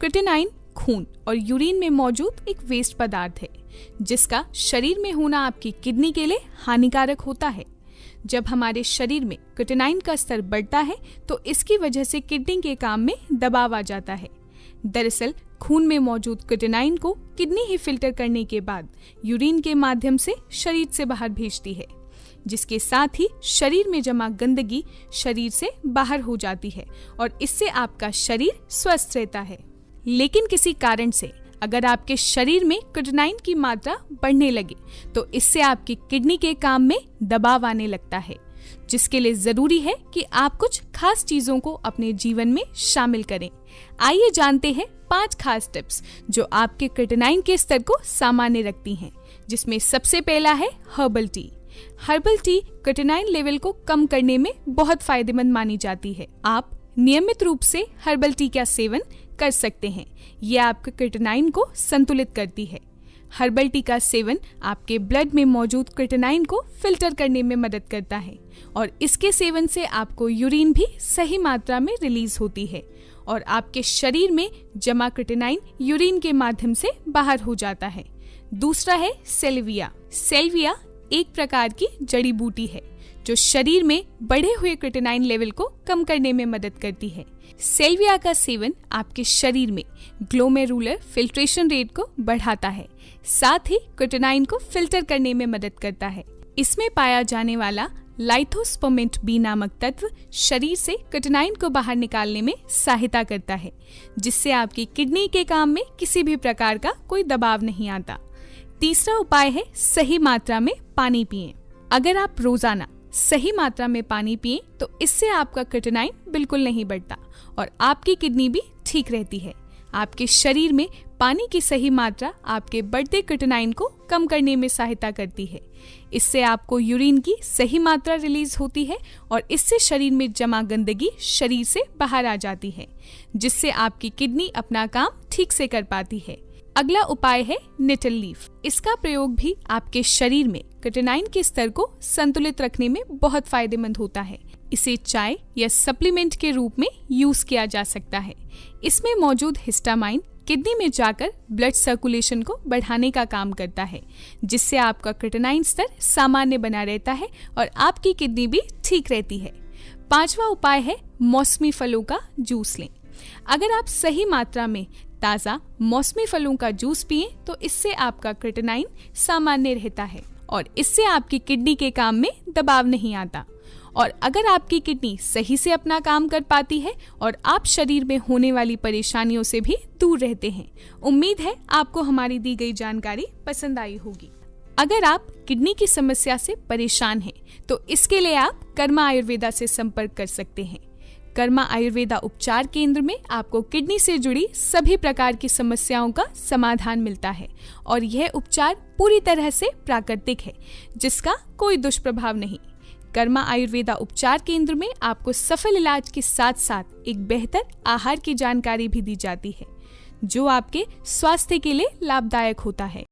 Creatinine खून और urine में मौजूद एक वेस्ट पदार्थ है जिसका शरीर में होना आपकी किडनी के लिए हानिकारक होता है। जब हमारे शरीर में क्रिएटिनिन का स्तर बढ़ता है तो इसकी वजह से किडनी के काम में दबाव आ जाता है। दरअसल खून में मौजूद क्रिएटिनिन को किडनी ही फिल्टर करने के बाद यूरिन के माध्यम से शरीर से बाहर भेजती है, जिसके साथ ही शरीर में जमा गंदगी शरीर से बाहर हो जाती है और इससे आपका शरीर स्वस्थ रहता है। लेकिन किसी कारण से अगर आपके शरीर में क्रिएटिनिन की मात्रा बढ़ने लगे तो इससे आपकी किडनी के काम में दबाव आने लगता है, जिसके लिए जरूरी है कि आप कुछ खास चीजों को अपने जीवन में शामिल करें। आइए जानते हैं 5 खास टिप्स जो आपके क्रिएटिनिन के स्तर को सामान्य रखती हैं, जिसमें सबसे पहला है herbal tea. Herbal tea creatinine level को कम करने में बहुत फायदेमंद मानी जाती है। आप नियमित रूप से हर्बल टी का सेवन कर सकते हैं। यह आपके क्रिएटिनिन को संतुलित करती है। हर्बल टी का सेवन आपके ब्लड में मौजूद क्रिएटिनिन को फिल्टर करने में मदद करता है और इसके सेवन से आपको यूरिन भी सही मात्रा में रिलीज होती है और आपके शरीर में जमा क्रिएटिनिन यूरिन के माध्यम से बाहर हो जाता है। दूसरा है सेल्विया। सेल्विया एक प्रकार की जड़ी बूटी है जो शरीर में बढ़े हुए क्रिएटिनिन लेवल को कम करने में मदद करती है। सेल्विया का सेवन आपके शरीर में ग्लोमेरुलर फिल्ट्रेशन रेट को बढ़ाता है, साथ ही क्रिएटिनिन को फिल्टर करने में मदद करता है। इसमें पाया जाने वाला लाइथोस्पर्मेट बी नामक तत्व शरीर से क्रिएटिनिन को बाहर निकालने में सहायता करता है, जिससे आपकी किडनी के काम में किसी भी प्रकार का कोई दबाव नहीं आता। तीसरा उपाय है सही मात्रा में पानी पिएं। अगर आप रोजाना सही मात्रा में पानी पिएं तो इससे आपका क्रिएटिनिन बिल्कुल नहीं बढ़ता और आपकी किडनी भी ठीक रहती है। आपके शरीर में पानी की सही मात्रा आपके बढ़ते क्रिएटिनिन को कम करने में सहायता करती है। इससे आपको यूरिन की सही मात्रा रिलीज होती है और इससे शरीर में जमा गंदगी शरीर से बाहर आ जाती है, जिससे आपकी किडनी अपना काम ठीक से कर पाती है। अगला उपाय है नेटल लीफ। इसका प्रयोग भी आपके शरीर में क्रिएटिनिन के स्तर को संतुलित रखने में बहुत फायदेमंद होता है। इसे चाय या सप्लीमेंट के रूप में यूज किया जा सकता है। इसमें मौजूद हिस्टामाइन किडनी में जाकर ब्लड सर्कुलेशन को बढ़ाने का काम करता है, जिससे आपका क्रिएटिनिन स्तर सामान्य बना रहता है और आपकी किडनी भी ठीक रहती है। 5वां उपाय है मौसमी फलों का जूस लें। अगर आप सही मात्रा में ताज़ा मौसमी फलों का जूस पिएं तो इससे आपका क्रिएटिनिन सामान्य रहता है और इससे आपकी किडनी के काम में दबाव नहीं आता और अगर आपकी किडनी सही से अपना काम कर पाती है और आप शरीर में होने वाली परेशानियों से भी दूर रहते हैं। उम्मीद है आपको हमारी दी गई जानकारी पसंद आई होगी। अगर आप किडनी की समस्या से परेशान हैं तो इसके लिए आप कर्मा आयुर्वेदा से संपर्क कर सकते हैं। कर्मा आयुर्वेदा उपचार केंद्र में आपको किडनी से जुड़ी सभी प्रकार की समस्याओं का समाधान मिलता है और यह उपचार पूरी तरह से प्राकृतिक है, जिसका कोई दुष्प्रभाव नहीं। कर्मा आयुर्वेदा उपचार केंद्र में आपको सफल इलाज के साथ साथ एक बेहतर आहार की जानकारी भी दी जाती है, जो आपके स्वास्थ्य के लिए लाभदायक होता है।